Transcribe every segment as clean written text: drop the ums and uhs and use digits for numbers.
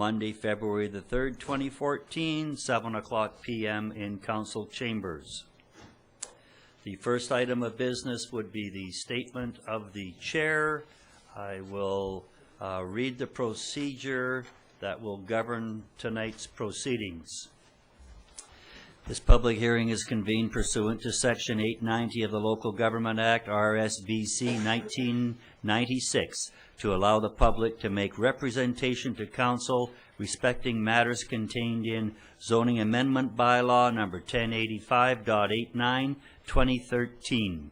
Monday, February the 3rd, 2014, 7 o'clock p.m. in council chambers. The first item of business would be the statement of the chair. I will read the procedure that will govern tonight's proceedings. This public hearing is convened pursuant to Section 890 of the Local Government Act, RSVC 1996, to allow the public to make representation to council respecting matters contained in Zoning Amendment Bylaw number 1085.89, 2013.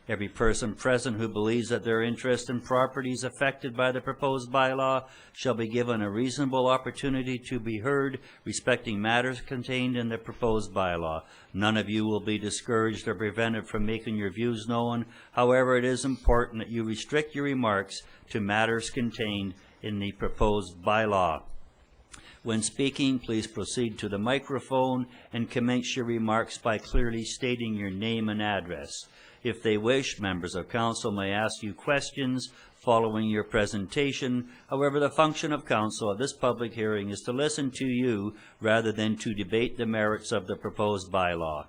Every person present who believes that their interest in properties affected by the proposed bylaw shall be given a reasonable opportunity to be heard respecting matters contained in the proposed bylaw. None of you will be discouraged or prevented from making your views known. However, it is important that you restrict your remarks to matters contained in the proposed bylaw. When speaking, please proceed to the microphone and commence your remarks by clearly stating your name and address. If they wish, members of council may ask you questions following your presentation. However, the function of council at this public hearing is to listen to you rather than to debate the merits of the proposed bylaw.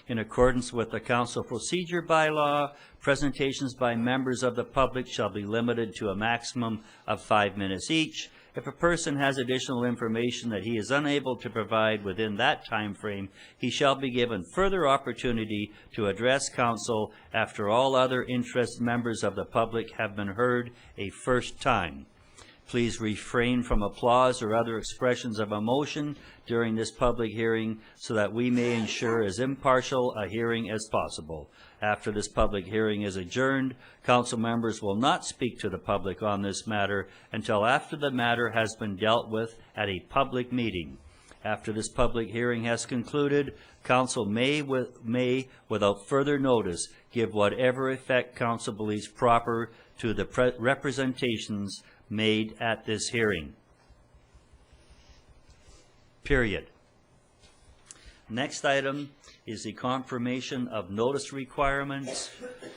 In accordance with the council procedure bylaw, presentations by members of the public shall be limited to a maximum of 5 minutes each. If a person has additional information that he is unable to provide within that time frame, he shall be given further opportunity to address council after all other interested members of the public have been heard a first time. Please refrain from applause or other expressions of emotion during this public hearing so that we may ensure as impartial a hearing as possible. After this public hearing is adjourned, council members will not speak to the public on this matter until after the matter has been dealt with at a public meeting. After this public hearing has concluded, council may, without further notice, give whatever effect council believes proper to the representations made at this hearing. Period. Next item is the confirmation of notice requirements.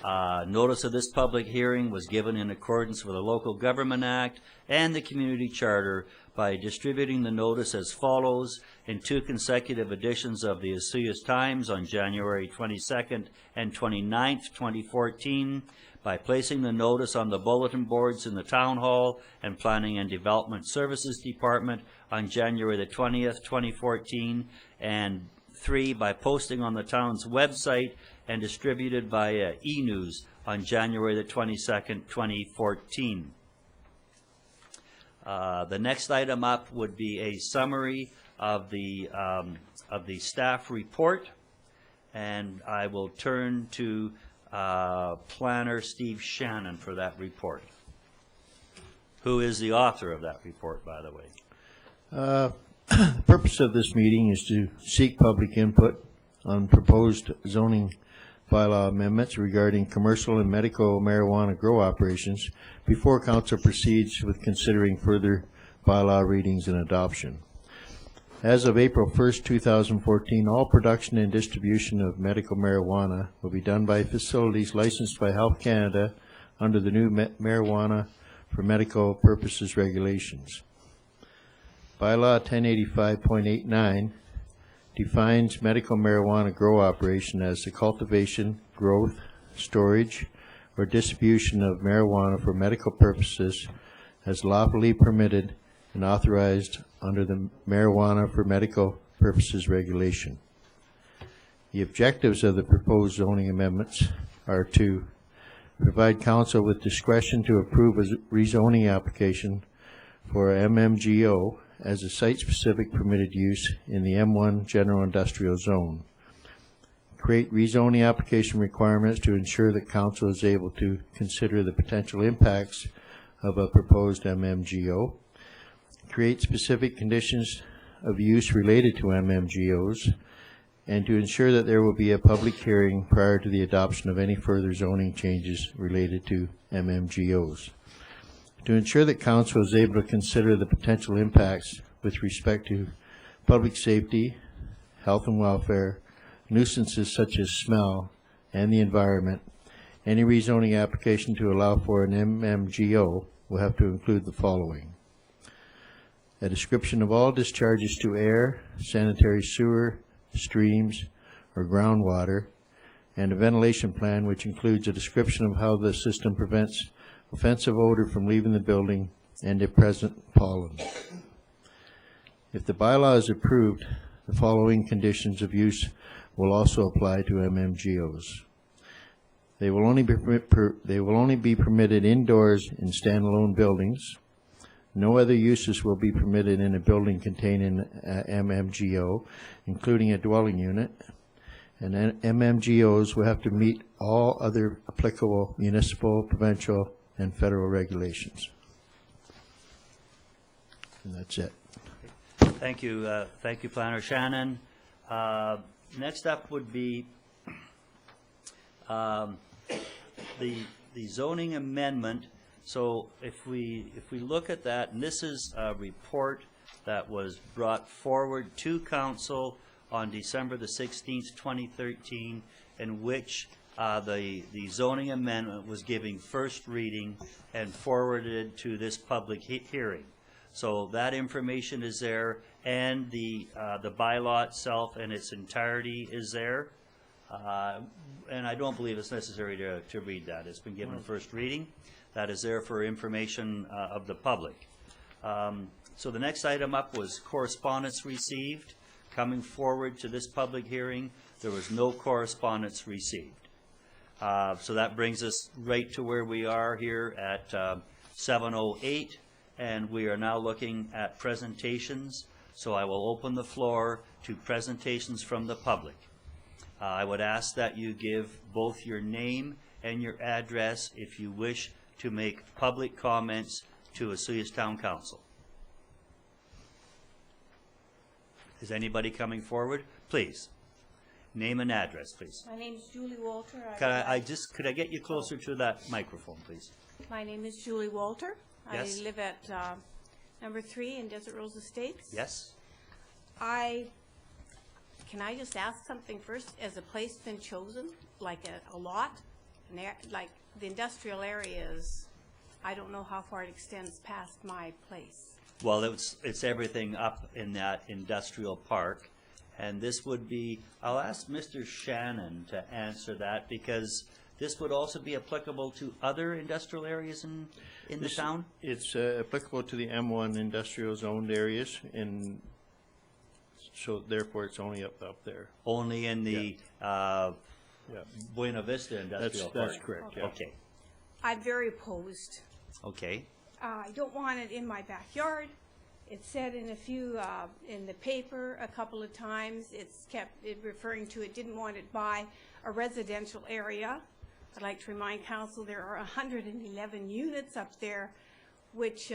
Notice of this public hearing was given in accordance with the Local Government Act and the Community Charter by distributing the notice as follows in 2 consecutive editions of the Osoyoos Times on January 22nd and 29th, 2014, by placing the notice on the bulletin boards in the Town Hall and Planning and Development Services Department on January the 20th, 2014, and 3, by posting on the town's website and distributed via e-news on January the 22nd, 2014. The next item up would be a summary of the staff report, and I will turn to Planner Steve Shannon for that report, who is the author of that report, by the way. The purpose of this meeting is to seek public input on proposed zoning bylaw amendments regarding commercial and medical marijuana grow operations before council proceeds with considering further bylaw readings and adoption. As of April 1st, 2014, all production and distribution of medical marijuana will be done by facilities licensed by Health Canada under the new Marijuana for Medical Purposes regulations. Bylaw 1085.89 defines medical marijuana grow operation as the cultivation, growth, storage, or distribution of marijuana for medical purposes as lawfully permitted and authorized under the Marijuana for Medical Purposes regulation. The objectives of the proposed zoning amendments are to provide council with discretion to approve a rezoning application for MMGO as a site-specific permitted use in the M1 General Industrial Zone. Create rezoning application requirements to ensure that council is able to consider the potential impacts of a proposed MMGO. Create specific conditions of use related to MMGOs, and to ensure that there will be a public hearing prior to the adoption of any further zoning changes related to MMGOs. To ensure that council is able to consider the potential impacts with respect to public safety, health and welfare, nuisances such as smell, and the environment, any rezoning application to allow for an MMGO will have to include the following. a description of all discharges to air, sanitary sewer, streams, or groundwater, and a ventilation plan which includes a description of how the system prevents offensive odor from leaving the building and if present, pollen. If the bylaw is approved, the following conditions of use will also apply to MMGOs. They will only be permitted indoors in standalone buildings. No other uses will be permitted in a building containing MMGO, including a dwelling unit. And MMGOs will have to meet all other applicable municipal, provincial, and federal regulations. And that's it. Thank you, Planner Shannon. Next up would be the zoning amendment. So if we look at that, and this is a report that was brought forward to council on December the 16th, 2013, in which the zoning amendment was giving first reading and forwarded to this public hearing. So that information is there, and the bylaw itself in its entirety is there. And I don't believe it's necessary to read that. It's been given first reading. That is there for information of the public. So the next item up was correspondence received. Coming forward to this public hearing, there was no correspondence received. So that brings us right to where we are here at 7:08, and we are now looking at presentations. So I will open the floor to presentations from the public. I would ask that you give both your name and your address if you wish to make public comments to Osoyoos Town Council. Is anybody coming forward? Please. Name and address, please. My name is Julie Walter. Could I get you closer to that microphone, please? My name is Julie Walter. Yes. I live at number 3 in Desert Rose Estates. Yes? Can I just ask something first? Has a place been chosen, like a lot? Like the industrial areas, I don't know how far it extends past my place. Well, it's everything up in that industrial park. And this would be, I'll ask Mr. Shannon to answer that, because this would also be applicable to other industrial areas in the town? It's applicable to the M1 industrial zoned areas, and so therefore it's only up there. Only in the Buena Vista Industrial Park? That's correct, yeah. Okay. I'm very opposed. Okay. I don't want it in my backyard. It's said in a few, in the paper a couple of times, it's kept referring to it, didn't want it by a residential area. I'd like to remind council there are 111 units up there, which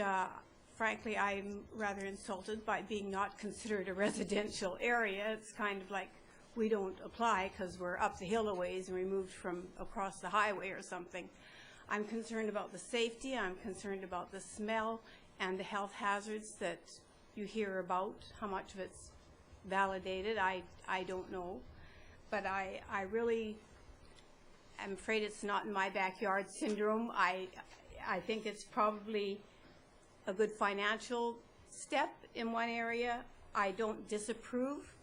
frankly I'm rather insulted by being not considered a residential area. It's kind of like we don't apply because we're up the hill a ways and removed from across the highway or something. I'm concerned about the safety, I'm concerned about the smell and the health hazards that you hear about. How much of it's validated, I don't know. But I really am afraid it's not in my backyard syndrome. I think it's probably a good financial step in one area. I don't disapprove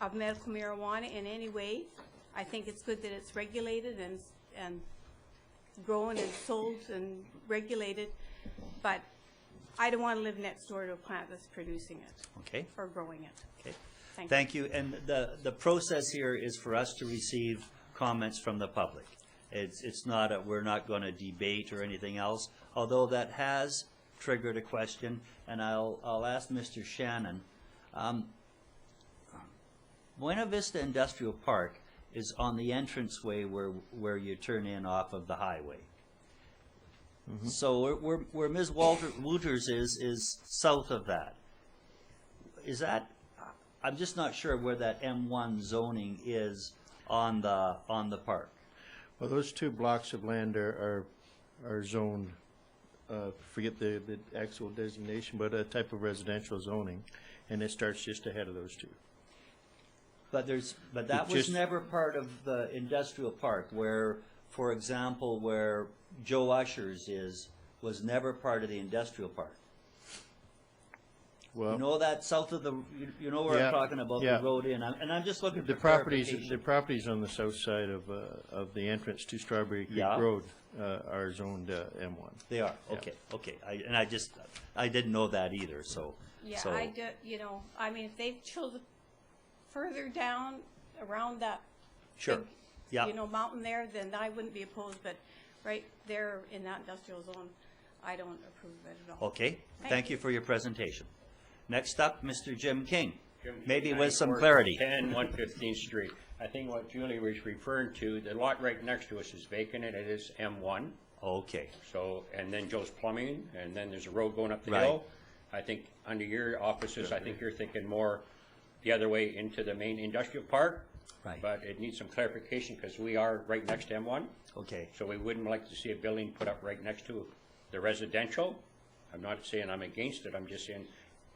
of medical marijuana in any way. I think it's good that it's regulated and grown and sold and regulated, but I don't want to live next door to a plant that's producing it. Okay. Or growing it. Okay. Thank you. You. And the process here is for us to receive comments from the public. It's not we're not going to debate or anything else, although that has triggered a question, and I'll ask Mr. Shannon. Buena Vista Industrial Park is on the entranceway where you turn in off of the highway. Mm-hmm. So where Ms. Wooters is south of that. Is that? I'm just not sure where that M1 zoning is on the park. Well, those 2 blocks of land are zoned. Forget the actual designation, but a type of residential zoning, and it starts just ahead of those 2. But that was never part of the industrial park, where, for example, where Joe Usher's was never part of the industrial park. Well, You know that south of the, you know where Yeah, I'm talking about, yeah. the road in, and I'm just looking for the properties clarification. on the south side of the entrance to Strawberry Creek Yeah. Road are zoned M1. They are, Yeah. okay, I didn't know that either, so. Yeah, so- I do, you know, I mean, if they've chosen further down around that Sure, big, yeah. you know, mountain there, then I wouldn't be opposed, but right there in that industrial zone, I don't approve of it at all. Okay, Thank thank you. you for your presentation. Next up, Mr. Jim King, Jim maybe King, with some 94, clarity. 10, 115th Street. I think what Julie was referring to, the lot right next to us is vacant, and it is M1. Okay, So, and then Joe's Plumbing, and then there's a road going up the Right. hill. I think under your offices, I think you're thinking more the other way into the main industrial park. Right. But it needs some clarification, because we are right next to M1. okay, So we wouldn't like to see a building put up right next to the residential. I'm not saying I'm against it, I'm just saying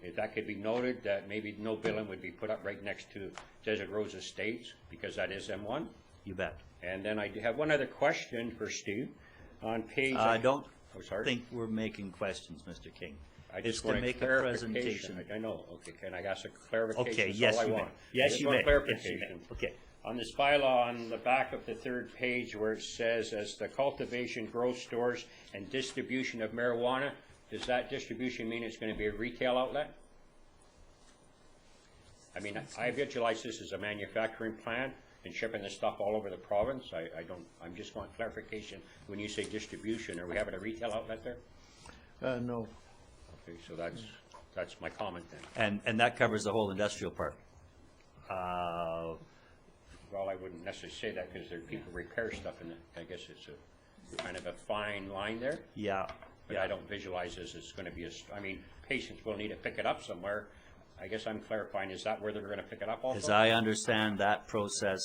if that could be noted, that maybe no building would be put up right next to Desert Rose Estates, because that is M1. you bet. And then I do have one other question for Steve. On page... I don't Oh, sorry. think we're making questions, Mr. King. I It's just to want a make a clarification. presentation. I know, okay, can I ask a clarification? Okay, That's yes, all I you may. want. Yes, I just you want may. clarification. Yes, you may. Okay. On this bylaw, on the back of the third page, where it says, as the cultivation, growth, stores, and distribution of marijuana, does that distribution mean it's going to be a retail outlet? I mean, I visualize this as a manufacturing plant and shipping this stuff all over the province. I don't, I'm just want clarification. When you say distribution, are we having a retail outlet there? No. Okay, so that's my comment then. And that covers the whole industrial park. Well, I wouldn't necessarily say that, because there are people repair stuff, and I guess it's a kind of a fine line there. Yeah, But I don't visualize this as going to be I mean, patients will need to pick it up somewhere. I guess I'm clarifying, is that where they're going to pick it up also? as I understand that process,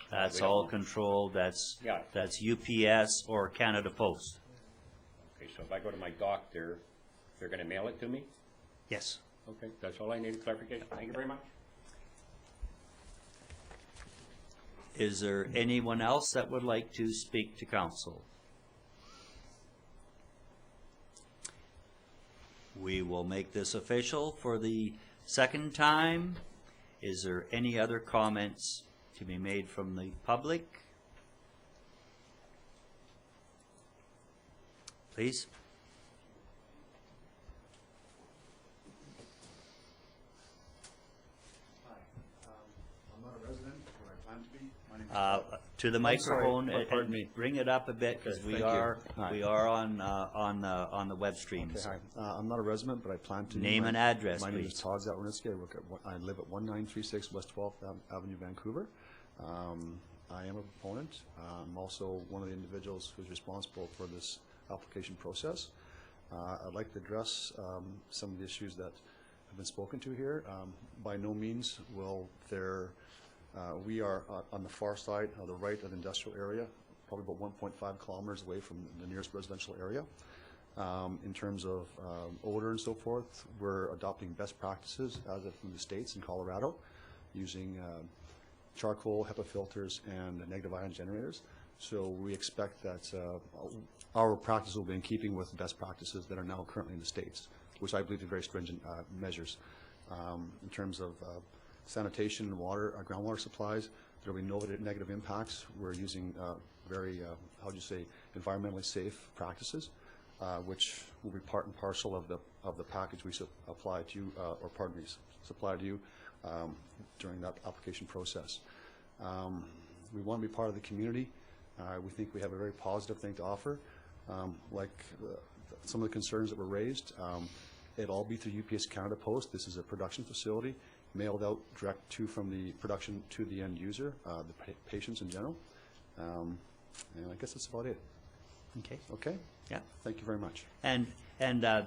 that's we don't all know. controlled, that's Yeah. UPS or Canada Post. Okay, so if I go to my doctor, they're going to mail it to me? Yes. Okay, that's all I need, clarification. Thank you very much. Is there anyone else that would like to speak to council? We will make this official for the second time. Is there any other comments to be made from the public? Please. Hi, I'm not a resident, but I plan to be. My name is To the sorry. microphone Oh, pardon and me. bring it up a bit, because Okay, we thank you. are, Hi. we are on the web streams. Okay, hi. I'm not a resident, but I plan to. be. Name and address, My name is please. Todd Zatwarnitzky. I live at 1936 West 12th Avenue, Vancouver. I am a proponent. I'm also one of the individuals who's responsible for this application process. I'd like to address some of the issues that have been spoken to here. By no means will there, we are on the far side of the right of the industrial area, probably about 1.5 kilometers away from the nearest residential area. In terms of odor and so forth, we're adopting best practices as of from the States in Colorado, using charcoal, HEPA filters, and negative ion generators. So we expect that our practice will be in keeping with best practices that are now currently in the States, which I believe are very stringent measures. In terms of sanitation and water, groundwater supplies, there will be no negative impacts. We're using very, how do you say, environmentally safe practices, which will be part and parcel of the package we apply to you, or pardon me, supply to you during that application process. We want to be part of the community. We think we have a very positive thing to offer. Like some of the concerns that were raised, it'll all be through UPS Canada Post. This is a production facility mailed out direct from the production to the end user, the patients in general. And I guess that's about it. Okay, Okay? yeah. Thank you very much. And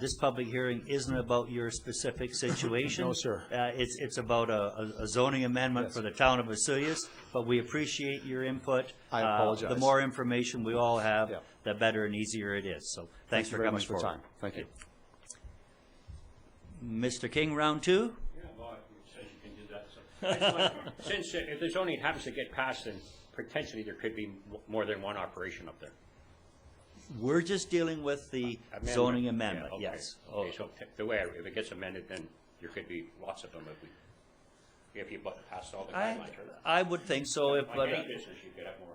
this public hearing isn't about your specific situation. No, sir. It's about a zoning amendment Yes. for the town of Vesuvius, but we appreciate your input. I apologize. The more information we all have, Yeah. the better and easier it is. So thanks you for very coming much for your forward. time. Thank you. Mr. King, round two? Yeah, well, it says you can do that, so. I just want- Since if the zoning happens to get passed, then potentially there could be more than one operation up there. We're just dealing with the Amendment. zoning Yeah, amendment, okay. yes. Okay, so the way, if it gets amended, then there could be lots of them if you pass all the I, guidelines. Right? I would think so, if, Like but, any business, you could have more.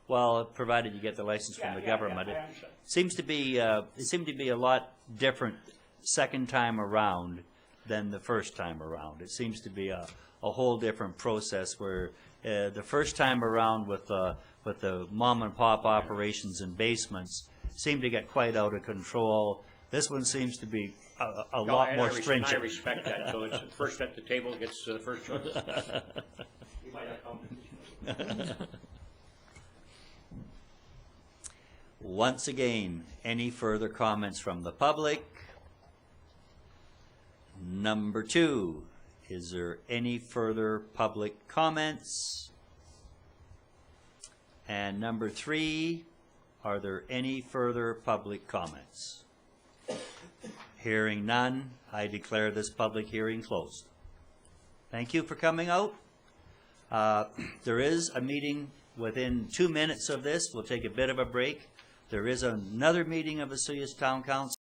well, provided you get the license from the government. I It understand. seems to be, it seemed to be a lot different second time around than the first time around. It seems to be a whole different process where the first time around with the mom and pop operations and basements seemed to get quite out of control. This one seems to be a No, lot and more I stringent. respect that, so it's the first at the table gets the first choice. You might have competition. Once again, any further comments from the public? Number 2, is there any further public comments? And number 3, are there any further public comments? Hearing none, I declare this public hearing closed. Thank you for coming out. There is a meeting within 2 minutes of this. We'll take a bit of a break. There is another meeting of the Vesuvius Town Council